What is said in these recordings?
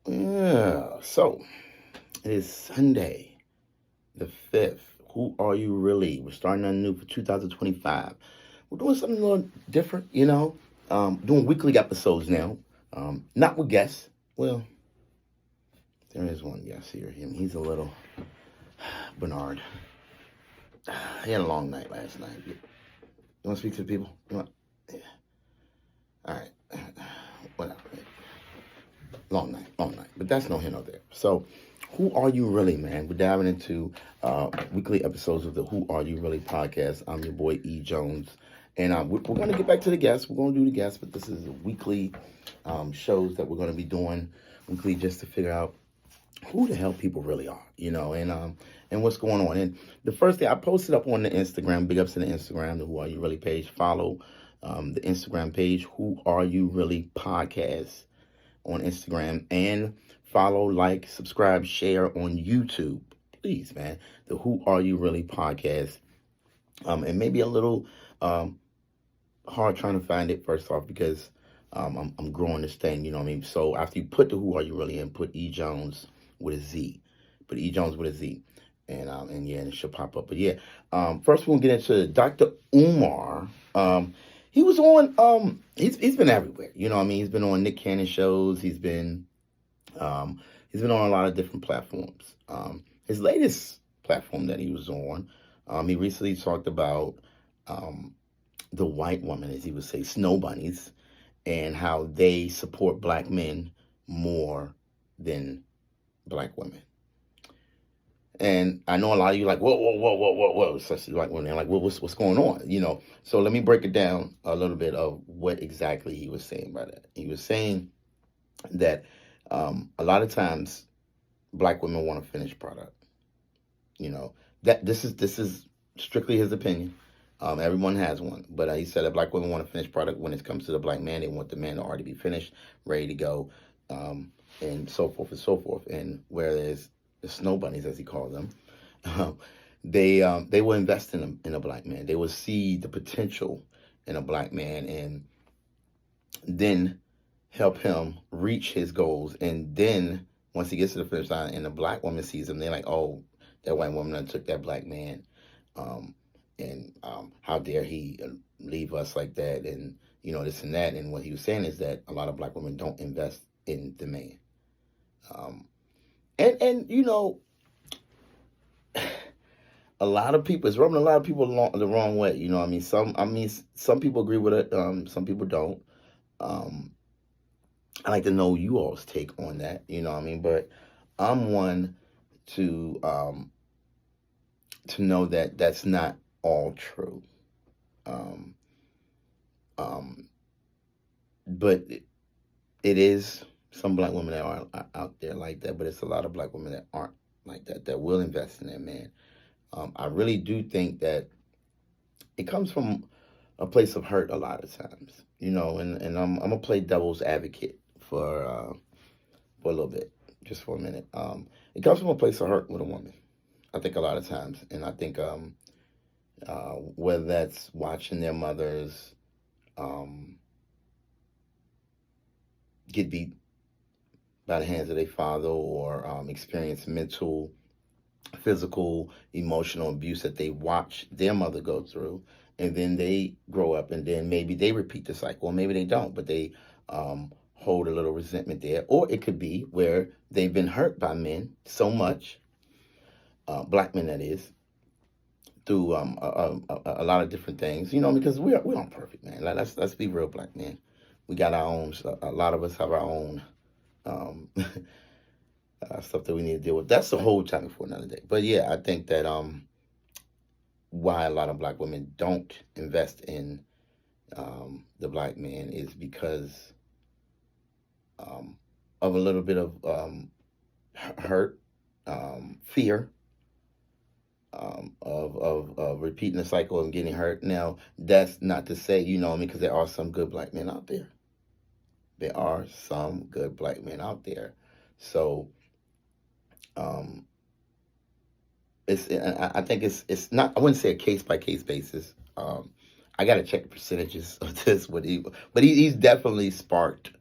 Yeah, so it is Sunday, the 5th. Who are you really? We're starting on new for 2025. We're doing something a little different, doing weekly episodes now. Not with guests. Well, there is one guest here. He's a little Bernard. He had a long night last night. You want to speak to the people? You want? Yeah. All right. Whatever. Long night. But that's no here nor there. So, who are you really, man? We're diving into weekly episodes of the Who Are You Really podcast. I'm your boy E. Jones. And we're going to get back to the guests. We're going to do the guests, but this is a weekly shows that we're going to be doing weekly just to figure out who the hell people really are, and what's going on. And the first thing I posted up on the Instagram, big ups to the Instagram, the Who Are You Really page. Follow the Instagram page, Who Are You Really podcast on Instagram, and follow, like, subscribe, share on YouTube. Please, man. The Who Are You Really podcast. And maybe a little hard trying to find it first off because I'm growing this thing, you know what I mean? So after you put the Who Are You Really in, put E Jones with a Z. Put E Jones with a Z. And yeah, and it should pop up. But yeah, first we're gonna get into Dr. Umar. He was on he's been everywhere. You know what I mean? He's been on Nick Cannon shows. He's been on a lot of different platforms. His latest platform that he was on, he recently talked about the white woman, as he would say, snow bunnies, and how they support black men more than black women. And I know a lot of you like, whoa, especially like when they're like, what's going on, So let me break it down a little bit of what exactly he was saying by that. He was saying that a lot of times black women want a finished product. That this is strictly his opinion. Everyone has one, but he said that black women want a finished product. When it comes to the black man, they want the man to already be finished, ready to go, and so forth and so forth. And whereas the snow bunnies, as he called them, they will invest in a black man. They will see the potential in a black man, and then help him reach his goals. And then once he gets to the finish line, and the black woman sees him, they're like, "Oh, that white woman done took that black man." And how dare he leave us like that, and this and that. And what he was saying is that a lot of black women don't invest in the man, and a lot of people, it's rubbing a lot of people the wrong way. Some people agree with it, some people don't. I like to know you all's take on that, but I'm one to know that that's not all true. Um, um, but it is some black women that are out there like that, but it's a lot of black women that aren't like that will invest in their man. I really do think that it comes from a place of hurt a lot of times, and I'm gonna play devil's advocate for a little bit, just for a minute. It comes from a place of hurt with a woman. I think a lot of times, and I think whether that's watching their mothers um, get beat by the hands of their father, or experience mental, physical, emotional abuse that they watch their mother go through, and then they grow up, and then maybe they repeat the cycle, or maybe they don't, but they hold a little resentment there. Or it could be where they've been hurt by men so much, black men that is, through a lot of different things, because we aren't perfect, man. Let's be real, black men. We got our own. A lot of us have our own stuff that we need to deal with. That's a whole topic for another day. But yeah, I think that why a lot of black women don't invest in the black man is because of a little bit of hurt, fear, of repeating the cycle and getting hurt. Now, that's not to say, because there are some good black men out there. There are some good black men out there. So, I think it's not. I wouldn't say a case by case basis. I got to check the percentages of this, but he's definitely sparked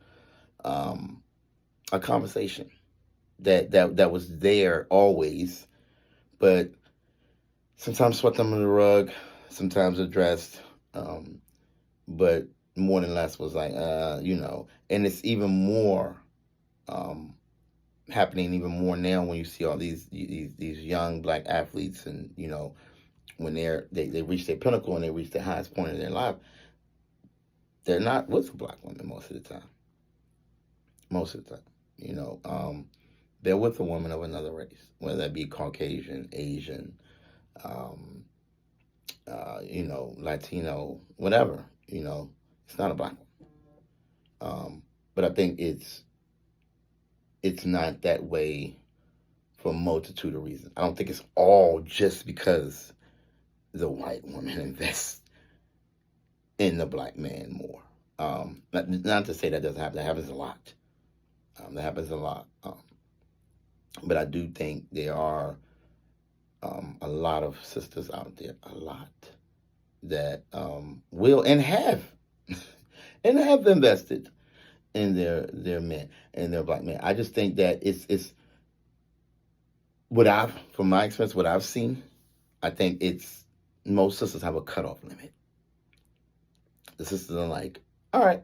a conversation that was there always, but sometimes swept under the rug, sometimes addressed, but more than less was like, and it's even more um, happening even more now when you see all these young black athletes, and when they reach their pinnacle and they reach the highest point in their life, they're not with a black woman most of the time. Most of the time, they're with a woman of another race, whether that be Caucasian, Asian, um, Latino, whatever. It's not a black one. But I think it's not that way for a multitude of reasons. I don't think it's all just because the white woman invests in the black man more. Not to say that doesn't happen. That happens a lot. But I do think there are a lot of sisters out there, a lot, that will and have and have invested in their men and their black men. I just think that it's from my experience, what I've seen, I think it's most sisters have a cutoff limit. The sisters are like, all right,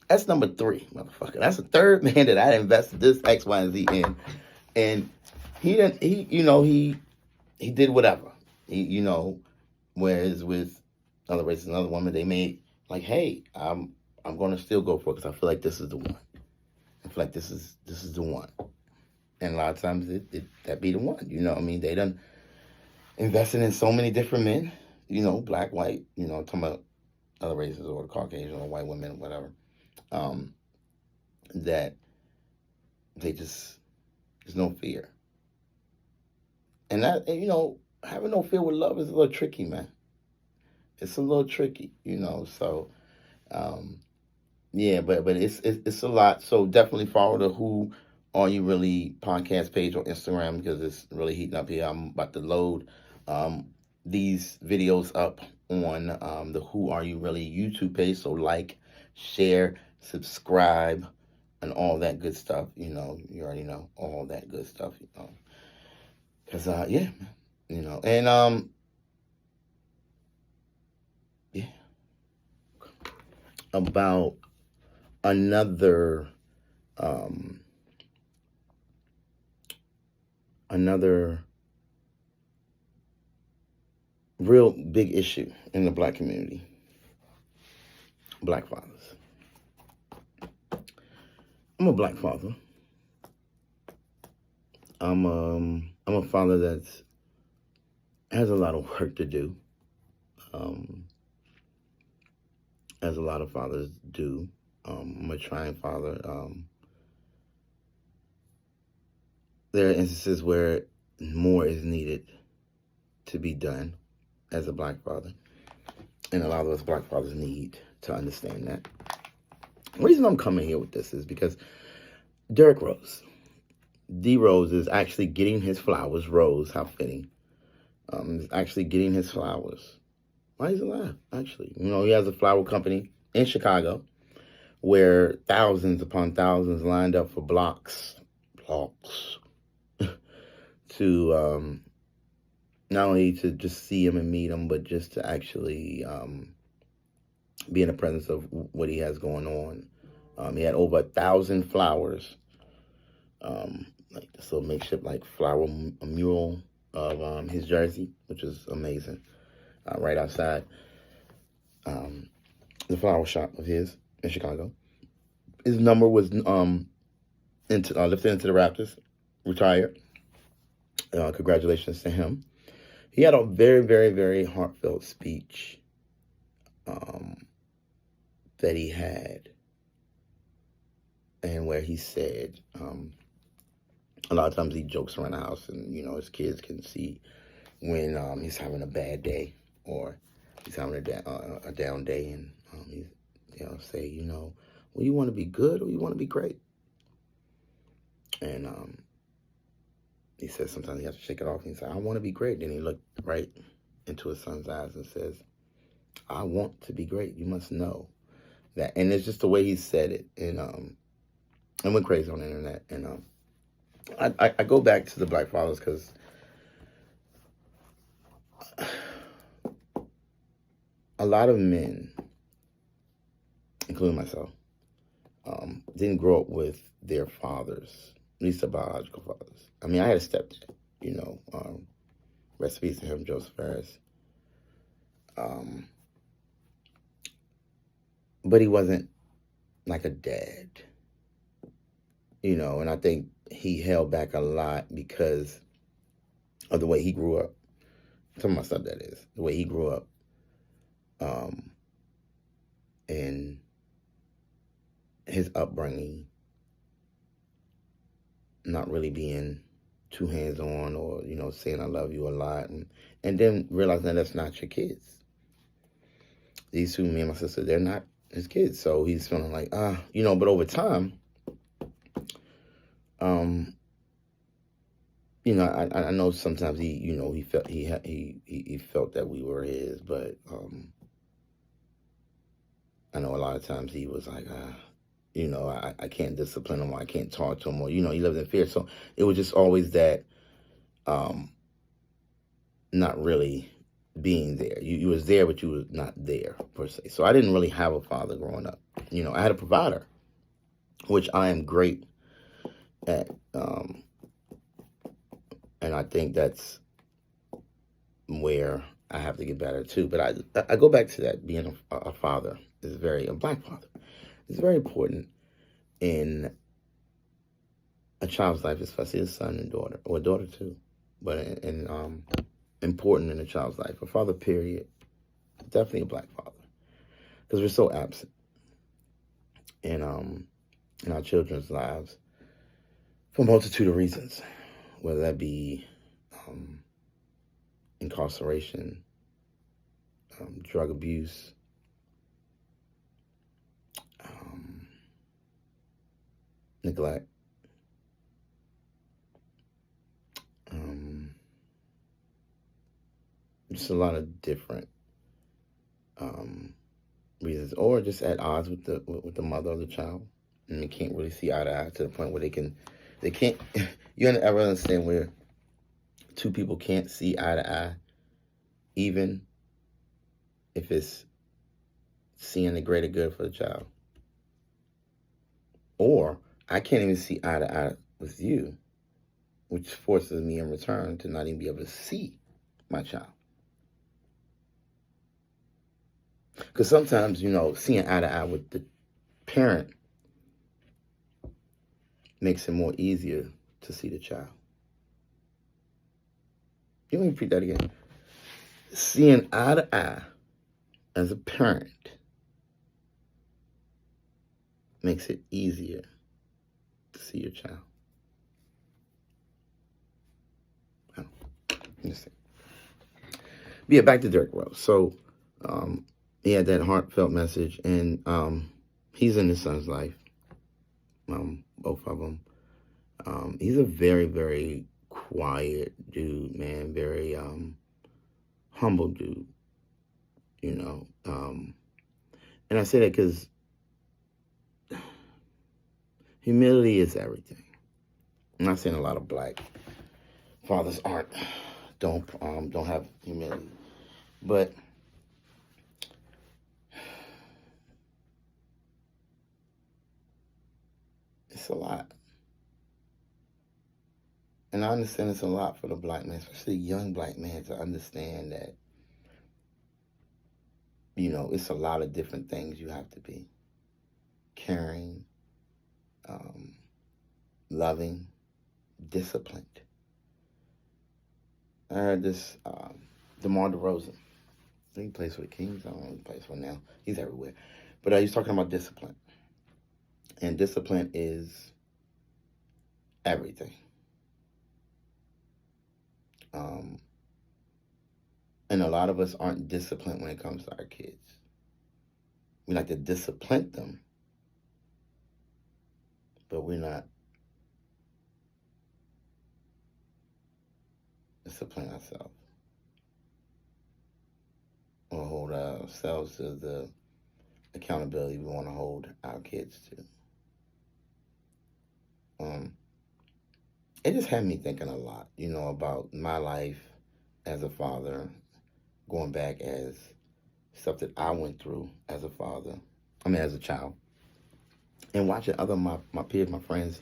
that's number 3, motherfucker. That's the third man that I invested this X, Y, and Z in, and he didn't. He did whatever. Whereas with other races, another woman, they may like, hey, I'm going to still go for it because I feel like this is the one. I feel like this is the one. And a lot of times that be the one. They done invested in so many different men. Black, white. Talking about other races or the Caucasian or white women or whatever. That they just there's no fear. And that having no fear with love is a little tricky, man. It's a little tricky, So, yeah, but it's a lot. So definitely follow the Who Are You Really podcast page on Instagram because it's really heating up here. I'm about to load these videos up on the Who Are You Really YouTube page. So like, share, subscribe, and all that good stuff. You already know all that good stuff. Cause yeah, and yeah, about another real big issue in the black community: black fathers. I'm a black father. I'm a father that has a lot of work to do, as a lot of fathers do. I'm a trying father. There are instances where more is needed to be done as a black father, and a lot of us black fathers need to understand that. The reason I'm coming here with this is because Derrick Rose, D Rose, is actually getting his flowers. Rose, how fitting. Is actually getting his flowers. Why he's alive, actually. He has a flower company in Chicago where thousands upon thousands lined up for blocks to not only to just see him and meet him, but just to actually be in the presence of what he has going on. He had over 1,000 flowers, like this little makeshift flower mural of his jersey, which is amazing, right outside the flower shop of his in Chicago. His number was lifted into the Raptors, retired. Congratulations to him. He had a very, very, very heartfelt speech that he had, and where he said, a lot of times he jokes around the house, and his kids can see when he's having a bad day or he's having a down day, and he'll say, well, you want to be good or you want to be great? And he says sometimes he has to shake it off, and he said, I want to be great. Then he looked right into his son's eyes and says, I want to be great. You must know that. And it's just the way he said it. And I went crazy on the internet, and I go back to the black fathers because a lot of men, including myself, didn't grow up with their fathers, at least their biological fathers. I mean, I had a stepdad, you know, rest in peace to him, Joseph Harris. But he wasn't like a dad, you know, and I think he held back a lot because of the way he grew up. Some of my stuff, that is, the way he grew up. And his upbringing, not really being too hands-on or, you know, saying I love you a lot. And then realizing that's not your kids. These two, me and my sister, they're not his kids. So he's feeling like, you know, but over time, you know, I know sometimes he, you know, he felt that we were his, but I know a lot of times he was like, you know, I can't discipline him, or I can't talk to him, or, you know, he lived in fear. So it was just always that not really being there. You was there, but you was not there, per se. So I didn't really have a father growing up. You know, I had a provider, which I am great at. And I think that's where I have to get better too. But I go back to that, being a father is a black father. It's very important in a child's life, especially a son and daughter, or a daughter too. But important in a child's life, a father, period, definitely a black father, because we're so absent in our children's lives for a multitude of reasons, whether that be incarceration, drug abuse, neglect, just a lot of different reasons, or just at odds with the mother of the child, and they can't really see eye to eye to the point where they can't. You ever understand where two people can't see eye to eye, even if it's seeing the greater good for the child? Or I can't even see eye to eye with you, which forces me in return to not even be able to see my child. Because sometimes, you know, seeing eye to eye with the parent makes it more easier to see the child. Let me repeat that again. Seeing eye to eye as a parent makes it easier to see your child. Yeah, back to Derek Wells. So he had that heartfelt message, and he's in his son's life, both of them. He's a very, very quiet dude, man, very humble dude, you know. And I say that because humility is everything. I'm not saying a lot of black fathers don't have humility, but it's a lot. And I understand it's a lot for the black man, especially the young black man, to understand that, you know, it's a lot of different things you have to be. Caring, loving, disciplined. I heard this, DeMar DeRozan. He plays for the Kings. I don't know who he plays for now. He's everywhere. But he's talking about discipline. And discipline is everything. And a lot of us aren't disciplined when it comes to our kids. We like to discipline them, but we're not discipline ourselves, or hold ourselves to the accountability we want to hold our kids to. it just had me thinking a lot, about my life as a father, going back as stuff that I went through as a father, as a child, and watching my peers, my friends,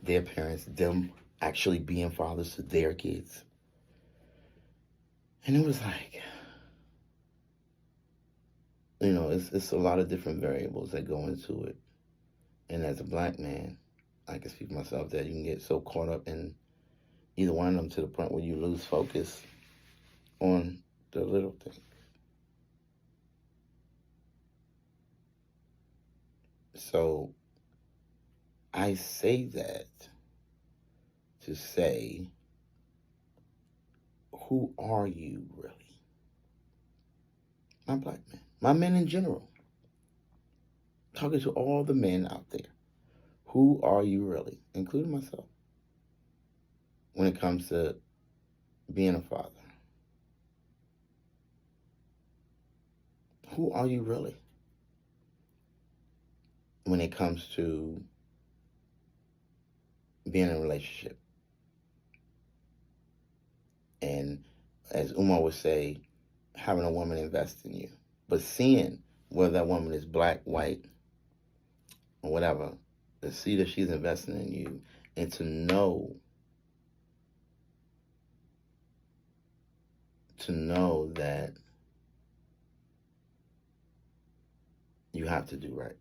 their parents, them actually being fathers to their kids. And it was like, it's a lot of different variables that go into it. And as a black man, I can speak for myself that you can get so caught up in either one of them to the point where you lose focus on the little things. So I say that to say, who are you really? My black men, my men in general. Talking to all the men out there. Who are you really, including myself, when it comes to being a father? Who are you really when it comes to being in a relationship? And as Umar would say, having a woman invest in you, but seeing whether that woman is black, white, or whatever, to see that she's investing in you, and to know that you have to do right.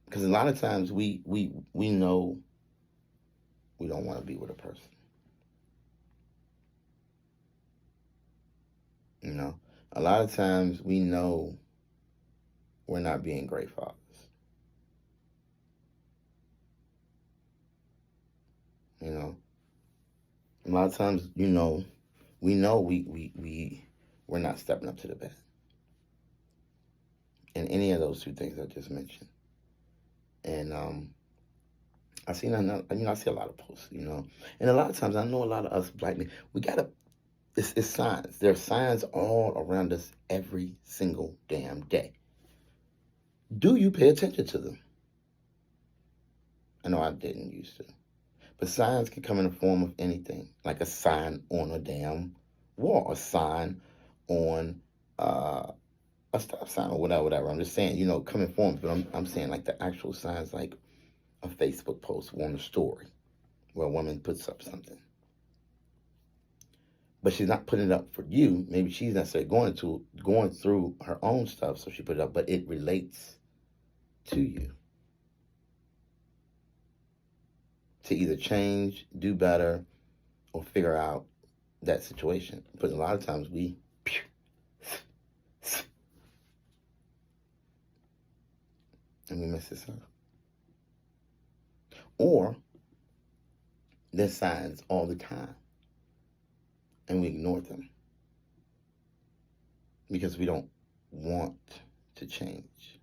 Because a lot of times we know we don't want to be with a person. A lot of times we know we're not being great fathers. A lot of times, we know we're not stepping up to the bat. In any of those two things I just mentioned. And I see a lot of posts, and a lot of times I know a lot of us black men, it's signs. There are signs all around us every single damn day. Do you pay attention to them? I know I didn't used to. But signs can come in the form of anything, like a sign on a damn wall, a sign on a stop sign or whatever. I'm just saying, come in forms, but I'm saying like the actual signs, like a Facebook post or a story where a woman puts up something. But she's not putting it up for you. Maybe she's not necessarily going through her own stuff, so she put it up, but it relates to you. To either change, do better, or figure out that situation. But a lot of times and we mess this up. Or there's signs all the time, and we ignore them because we don't want to change.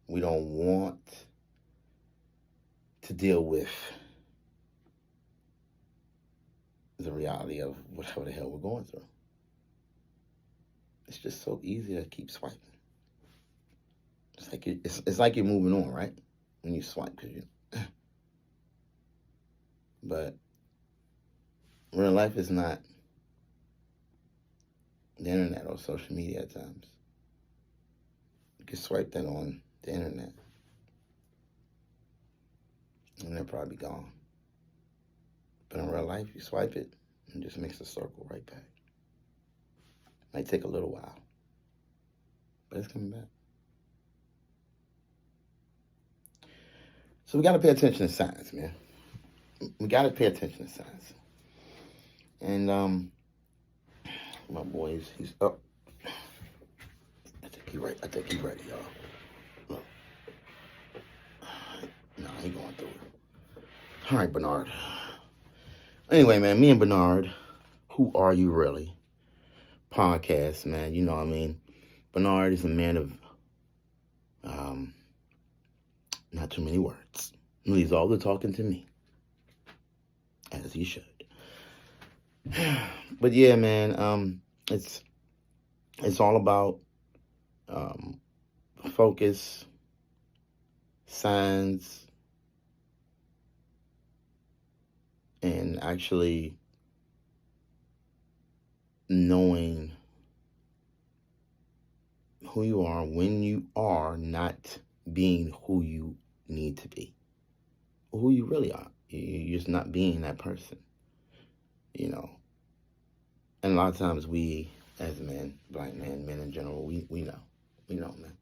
We don't want to deal with the reality of whatever the hell we're going through. It's just so easy to keep swiping. It's like you're moving on, right? When you swipe, but real life is not the internet or social media at times. You can swipe that on the internet, and they'll probably be gone. But in real life, you swipe it, and it just makes a circle right back. Might take a little while, but it's coming back. So we got to pay attention to signs, man. We got to pay attention to signs. And my boy, he's up. I think he's ready, y'all. Look. No, he going through it. All right, Bernard. Anyway, man, me and Bernard, Who Are You Really? Podcast, man. You know what I mean? Bernard is a man of not too many words. He leaves all the talking to me, as he should. But yeah, man, it's all about focus, signs, and actually knowing who you are when you are not being who you need to be, who you really are. You're just not being that person, you know. And a lot of times we, as men, black men, men in general, we know. We know, man.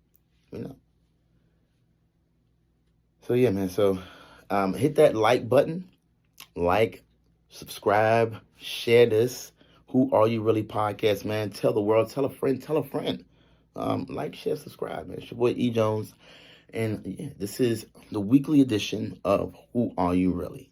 We know. So, yeah, man. So, hit that like button. Like, subscribe, share this. Who Are You Really podcast, man. Tell the world, tell a friend, tell a friend. Like, share, subscribe, man. It's your boy E. Jones. And yeah, this is the weekly edition of Who Are You Really?